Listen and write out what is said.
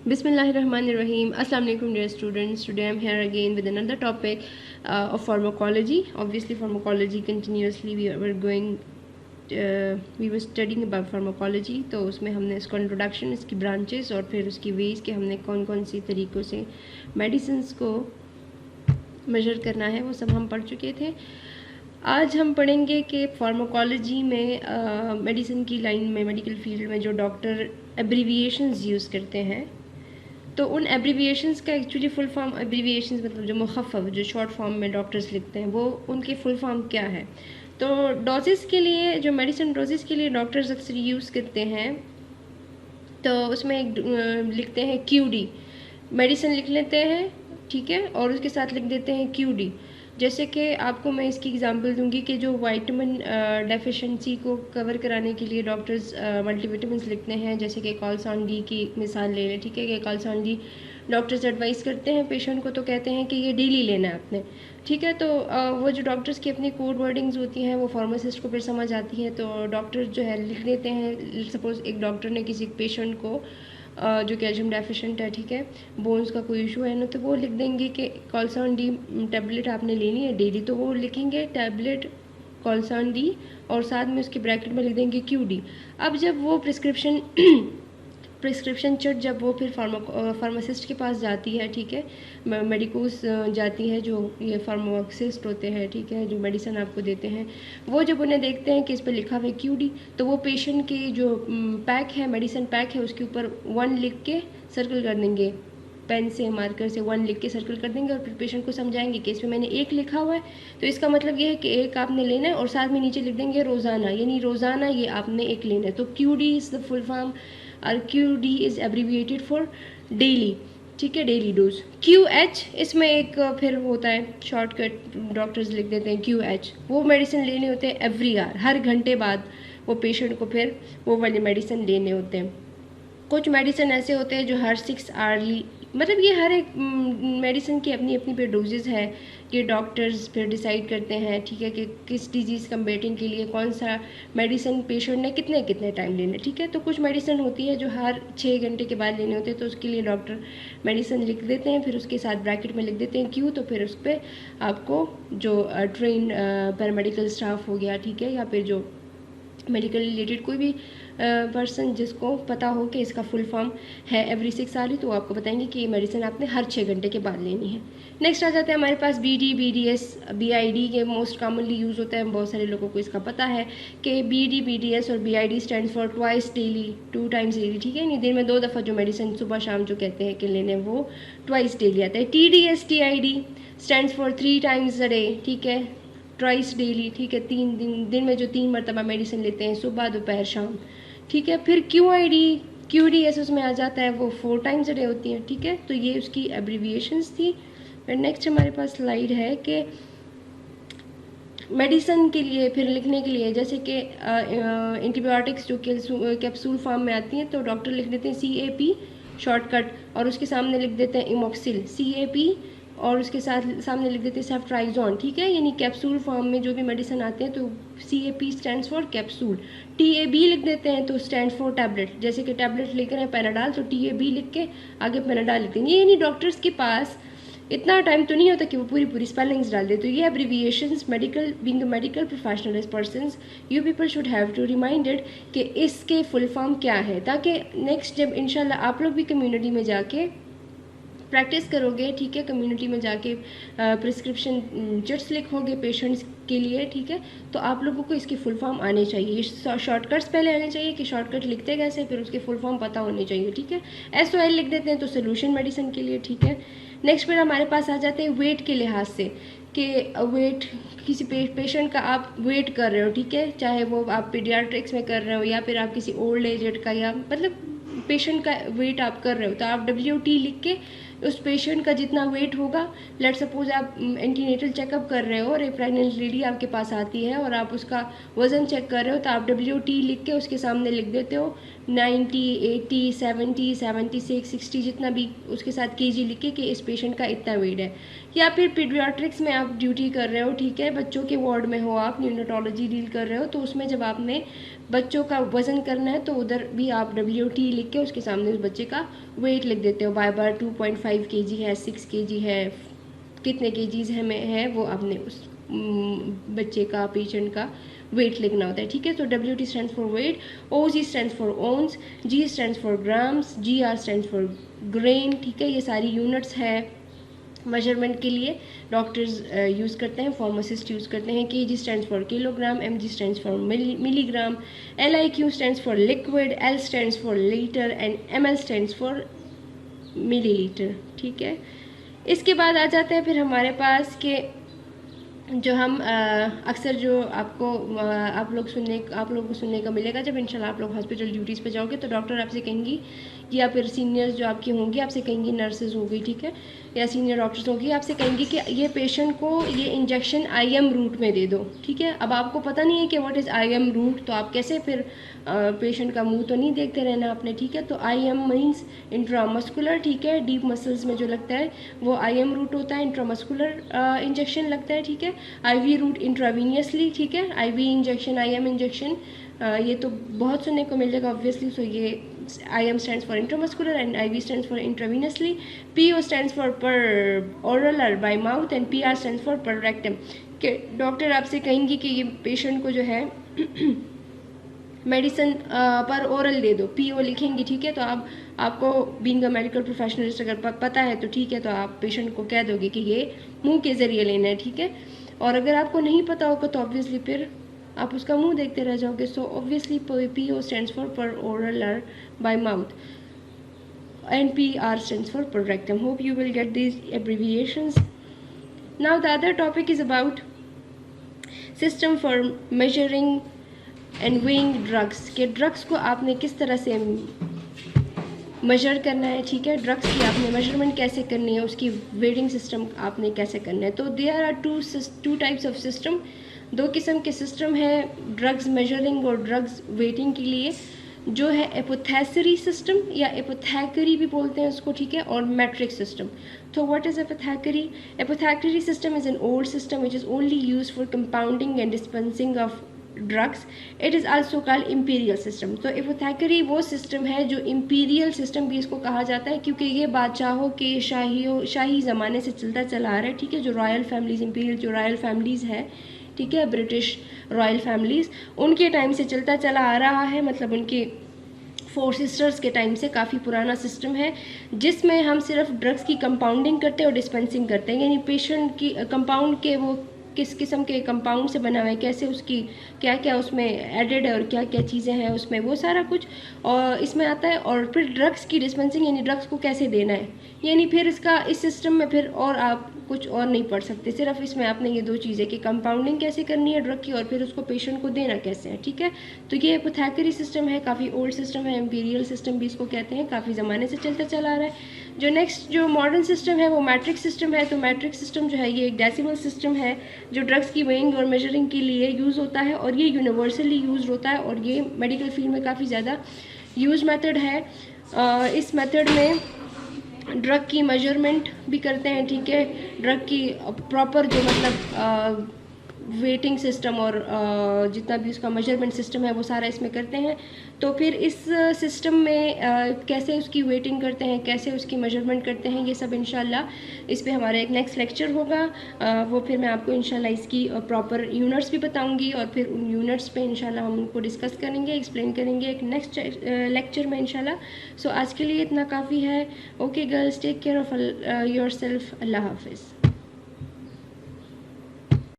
Bismillahirrahmanirrahim. Assalamu alaikum dear students. Today I'm here again with another topic of pharmacology. Obviously pharmacology continuously we were studying about pharmacology. तो उसमें हमने इसको introduction, इसकी branches और फिर उसकी वेज के हमने कौन कौन सी तरीक़ों से मेडिसिन्स को मेजर करना है वो सब हम पढ़ चुके थे। आज हम पढ़ेंगे कि फार्माकोलॉजी में मेडिसिन की लाइन में, मेडिकल फील्ड में जो डॉक्टर एब्रीविएशंस यूज़ करते हैं, तो उन एब्रीविएशंस का एक्चुअली फुल फॉर्म, एब्रीविएशंस मतलब जो मुखफ़फ़, जो शॉर्ट फॉर्म में डॉक्टर्स लिखते हैं, वो उनकी फुल फॉर्म क्या है। तो डोजेस के लिए, जो मेडिसिन डोजेस के लिए डॉक्टर्स अक्सर यूज़ करते हैं, तो उसमें एक लिखते हैं QD, मेडिसिन लिख लेते हैं, ठीक है, और उसके साथ लिख देते हैं QD। जैसे कि आपको मैं इसकी एग्जांपल दूंगी कि जो वाइटामिन डेफिशिएंसी को कवर कराने के लिए डॉक्टर्स मल्टीविटामिन्स लिखते हैं, जैसे कि कॉल्सान डी की मिसाल ले लें, ठीक है, कि कॉल्सान डी डॉक्टर्स एडवाइस करते हैं पेशेंट को, तो कहते हैं कि ये डेली लेना है आपने, ठीक है। तो वो जो डॉक्टर्स की अपनी कोड वर्डिंग्स होती हैं वो फार्मासिस्ट को फिर समझ आती हैं, तो डॉक्टर जो है लिख देते हैं। सपोज़ एक डॉक्टर ने किसी पेशेंट को जो कैल्शियम डेफिशिएंट है, ठीक है, बोन्स का कोई इशू है ना, तो वो लिख देंगे कि कॉल्सान डी टैबलेट आपने लेनी है डेली, तो वो लिखेंगे टैबलेट कॉल्सान डी और साथ में उसके ब्रैकेट में लिख देंगे QD। अब जब वो प्रिस्क्रिप्शन चिट जब वो फिर फार्मासिस्ट के पास जाती है, ठीक है, मेडिकोस जाती है, जो ये फार्मासिस्ट होते हैं, ठीक है, जो मेडिसिन आपको देते हैं, वो जब उन्हें देखते हैं कि इस पर लिखा हुआ है QD, तो वो पेशेंट की जो पैक है, मेडिसिन पैक है, उसके ऊपर 1 लिख के सर्कल कर देंगे, पेन से, मार्कर से 1 लिख के सर्कल कर देंगे और फिर पेशेंट को समझाएंगे कि इसमें मैंने 1 लिखा हुआ है, तो इसका मतलब ये है कि 1 आपने लेना है, और साथ में नीचे लिख देंगे रोज़ाना, यानी रोज़ाना ये आपने 1 लेना है। तो QD is the full form, और QD is abbreviated for daily, ठीक है, डेली डोज। QH इसमें एक फिर होता है शॉर्टकट, डॉक्टर्स लिख देते हैं QH, वो मेडिसिन लेने होते हैं एवरी आवर, हर घंटे बाद वो पेशेंट को फिर वो वाले मेडिसिन लेने होते हैं। कुछ मेडिसिन ऐसे होते हैं जो हर 6 आवर्ली, मतलब ये हर एक मेडिसिन की अपनी अपनी पे डोजेज है कि डॉक्टर्स फिर डिसाइड करते हैं, ठीक है, कि किस डिजीज़ कम्बेटिंग के लिए कौन सा मेडिसिन पेशेंट ने कितने कितने टाइम लेना, ठीक है। तो कुछ मेडिसिन होती है जो हर 6 घंटे के बाद लेने होते हैं, तो उसके लिए डॉक्टर मेडिसिन लिख देते हैं, फिर उसके साथ ब्रैकेट में लिख देते हैं Q, तो फिर उस पर आपको जो ट्रेन पैरामेडिकल स्टाफ हो गया, ठीक है, या फिर जो मेडिकल रिलेटेड कोई भी पर्सन जिसको पता हो कि इसका फुल फॉर्म है एवरी 6 आवर्ली, तो आपको बताएंगे कि ये मेडिसिन आपने हर 6 घंटे के बाद लेनी है। नेक्स्ट आ जाता है हमारे पास BD, BDS, BID के मोस्ट कॉमनली यूज़ होता है, बहुत सारे लोगों को इसका पता है कि BD, BDS और BID stand for twice daily, 2 times daily, ठीक है, यानी दिन में 2 दफ़ा जो मेडिसिन सुबह शाम जो कहते हैं कि लेने, वो ट्वाइस डेली आता है। TDS, TID stand for 3 times a day, ठीक है, ट्वाइस डेली, ठीक है, 3 दिन में जो 3 मरतबा मेडिसिन लेते हैं, सुबह दोपहर शाम, ठीक है। फिर QD उसमें आ जाता है, वो 4 टाइम्स अ डे होती है, ठीक है। तो ये उसकी एब्रीविएशंस थी। फिर नेक्स्ट हमारे पास स्लाइड है कि मेडिसिन के लिए फिर लिखने के लिए, जैसे कि एंटीबायोटिक्स जो कैप्सूल फॉर्म में आती हैं, तो डॉक्टर लिख देते हैं CAP शॉर्टकट, और उसके सामने लिख देते हैं इमोक्सिल, CAP, और उसके साथ सामने लिख देते हैं सेफ्ट्राइजोन, ठीक है, यानी कैप्सूल फॉर्म में जो भी मेडिसिन आते हैं, तो CAP stands for capsule. TAB लिख देते हैं तो स्टैंड फॉर टैबलेट, जैसे कि टैबलेट लिख रहे हैं पैनाडाल, तो TAB लिख के आगे पैनाडाल लिख देंगे, यानी डॉक्टर्स के पास इतना टाइम तो नहीं होता कि वो पूरी स्पेलिंग्स डाल दे। तो ये abbreviations, medical being a medical professional as persons, you people should have to reminded कि इसके फुल फॉर्म क्या है, ताकि नेक्स्ट जब इंशाल्लाह आप लोग भी कम्युनिटी में जाके प्रैक्टिस करोगे, ठीक है, कम्युनिटी में जाके प्रिस्क्रिप्शन चिट्स लिखोगे पेशेंट्स के लिए, ठीक है, तो आप लोगों को इसके फुल फॉर्म आने चाहिए, शॉर्टकट्स पहले आने चाहिए कि शॉर्टकट लिखते कैसे, फिर उसके फुल फॉर्म पता होने चाहिए, ठीक है। SOL लिख देते हैं तो सोल्यूशन मेडिसिन के लिए, ठीक है। नेक्स्ट फिर हमारे पास आ जाते हैं वेट के लिहाज से, कि वेट किसी पेशेंट का आप वेट कर रहे हो, ठीक है, चाहे वो आप पीडियाट्रिक्स में कर रहे हो या फिर आप किसी ओल्ड एजेड का, या मतलब पेशेंट का वेट आप कर रहे हो, तो आप WT लिख के उस पेशेंट का जितना वेट होगा, लेट सपोज आप एंटीनेटल चेकअप कर रहे हो और एक प्रेग्नेंट लेडी आपके पास आती है और आप उसका वज़न चेक कर रहे हो, तो आप WT लिख के उसके सामने लिख देते हो 90, 80, 70, 76, 60 जितना भी उसके साथ केजी लिखे कि इस पेशेंट का इतना वेट है। या फिर पीडियाट्रिक्स में आप ड्यूटी कर रहे हो, ठीक है, बच्चों के वार्ड में हो, आप न्यूनेटोलॉजी डील कर रहे हो, तो उसमें जब आपने बच्चों का वज़न करना है तो उधर भी आप WT लिख के उसके सामने उस बच्चे का वेट लिख देते हो। बार बार 2.5 kg है, 6 kg है, कितने केजीज है वो आपने उस बच्चे का, पेशेंट का वेट लिखना होता है, ठीक है। तो WT stands for wait, OG stands for ounce, G stands for grams, GR stands for grain, ठीक है। ये सारी यूनिट्स है मेजरमेंट के लिए डॉक्टर्स यूज़ करते हैं, फार्मासिस्ट यूज़ करते हैं। KG stands for kilogram, MG stands for milligram, LIQ stands for liquid, L stands for litre and ML stands for millilitre, ठीक है। इसके बाद आ जाते हैं फिर हमारे पास के जो हम अक्सर जो आप लोगों को सुनने का मिलेगा जब इंशाल्लाह आप लोग हॉस्पिटल ड्यूटीज़ पे जाओगे, तो डॉक्टर आपसे कहेंगी या फिर सीनियर्स जो आपकी होंगी आपसे कहेंगी, नर्सेज होगी, ठीक है, या सीनियर डॉक्टर्स होगी, आपसे कहेंगी कि ये पेशेंट को ये इंजेक्शन IM रूट में दे दो, ठीक है। अब आपको पता नहीं है कि व्हाट इज़ IM रूट, तो आप कैसे फिर पेशेंट का मुंह तो नहीं देखते रहना आपने, ठीक है। तो IM मीन्स इंट्रामस्कुलर, ठीक है, डीप मसल्स में जो लगता है वो IM रूट होता है, इंट्रामस्कुलर इंजेक्शन लगता है, ठीक है। IV रूट इंट्रावीनियसली, ठीक है, IV इंजेक्शन, IM इंजेक्शन, ये तो बहुत सुनने को मिलेगा ऑब्वियसली। सो ये IM stands for intramuscular and IV stands for intravenously, PO stands for पर ओरल और bye mouth and PR stands for पर रेक्टम। के डॉक्टर आपसे कहेंगी कि ये पेशेंट को जो है मेडिसिन पर ओरल दे दो, PO लिखेंगी, ठीक है। तो आपको बीइंग अ मेडिकल प्रोफेशनलिस्ट अगर पता है तो ठीक है, तो आप पेशेंट को कह दोगे कि ये मुंह के ज़रिए लेना है, ठीक है। और अगर आपको नहीं पता होगा तो ऑब्वियसली फिर आप उसका मुंह देखते रह जाओगे। So obviously PO stands for पर ओरल और bye mouth and PR stands for per rectum. Hope you will get these abbreviations. Now the other topic is about system for measuring and weighing drugs, कि drugs को आपने किस तरह से major करना है, ठीक है, ड्रग्स की आपने मेजरमेंट कैसे करनी है, उसकी वेटिंग सिस्टम आपने कैसे करना है। तो there are two types of system, दो किस्म के सिस्टम है ड्रग्स मेजरिंग और ड्रग्स वेटिंग के लिए, जो है एपोथेसरी सिस्टम या एपोथेकरी भी बोलते हैं उसको, ठीक है, और मैट्रिक सिस्टम। तो what is apothecary? Apothecary system is an old system which is only used for compounding and dispensing of drugs. It is also called imperial system. तो एपोथेकरी वो सिस्टम है जो इम्पीरियल सिस्टम भी इसको कहा जाता है, क्योंकि ये बादशाहों के शाही ज़माने से चलता चला आ रहा है, ठीक है। जो रॉयल फैमिलीज़, इम्पीरियल जो रॉयल फैमिलीज़ है, ठीक है, ब्रिटिश रॉयल फैमिलीज़, उनके टाइम से चलता चला आ रहा है, मतलब उनके 4 सिस्टर्स के टाइम से काफ़ी पुराना सिस्टम है, जिसमें हम सिर्फ ड्रग्स की कंपाउंडिंग करते हैं और डिस्पेंसिंग करते हैं। यानी पेशेंट की कंपाउंड के वो किस किस्म के कंपाउंड से बना हुआ है, कैसे उसकी क्या क्या उसमें एडेड है और क्या क्या चीज़ें हैं उसमें, वो सारा कुछ और इसमें आता है। और फिर ड्रग्स की डिस्पेंसिंग, यानी ड्रग्स को कैसे देना है, यानी फिर इसका इस सिस्टम में फिर और आप कुछ और नहीं पढ़ सकते, सिर्फ इसमें आपने ये 2 चीज़ें कि कंपाउंडिंग कैसे करनी है ड्रग की और फिर उसको पेशेंट को देना कैसे है, ठीक है। तो ये एपोथेकरी सिस्टम है, काफ़ी ओल्ड सिस्टम है, इम्पीरियल सिस्टम भी इसको कहते हैं, काफ़ी ज़माने से चलता चला आ रहा है। जो नेक्स्ट जो मॉडर्न सिस्टम है वो मैट्रिक सिस्टम है। तो मैट्रिक सिस्टम जो है ये एक डेसिमल सिस्टम है जो ड्रग्स की वेइंग और मेजरिंग के लिए यूज़ होता है, और ये यूनिवर्सली यूज होता है और ये मेडिकल फील्ड में काफ़ी ज़्यादा यूज मेथड है। इस मेथड में ड्रग की मेजरमेंट भी करते हैं, ठीक है, ड्रग की प्रॉपर जो मतलब वेटिंग सिस्टम और जितना भी उसका मेजरमेंट सिस्टम है वो सारा इसमें करते हैं। तो फिर इस सिस्टम में कैसे उसकी वेटिंग करते हैं, कैसे उसकी मेजरमेंट करते हैं, ये सब इंशाल्लाह इस पे हमारा एक नेक्स्ट लेक्चर होगा। वो फिर मैं आपको इंशाल्लाह इसकी प्रॉपर यूनिट्स भी बताऊंगी और फिर उन यूनिट्स पे इंशाल्लाह हम उनको डिस्कस करेंगे, एक्सप्लेन करेंगे एक नेक्स्ट लेक्चर में इंशाल्लाह। सो आज के लिए इतना काफ़ी है। Okay girls, take care of yourself. Allah हाफिज़।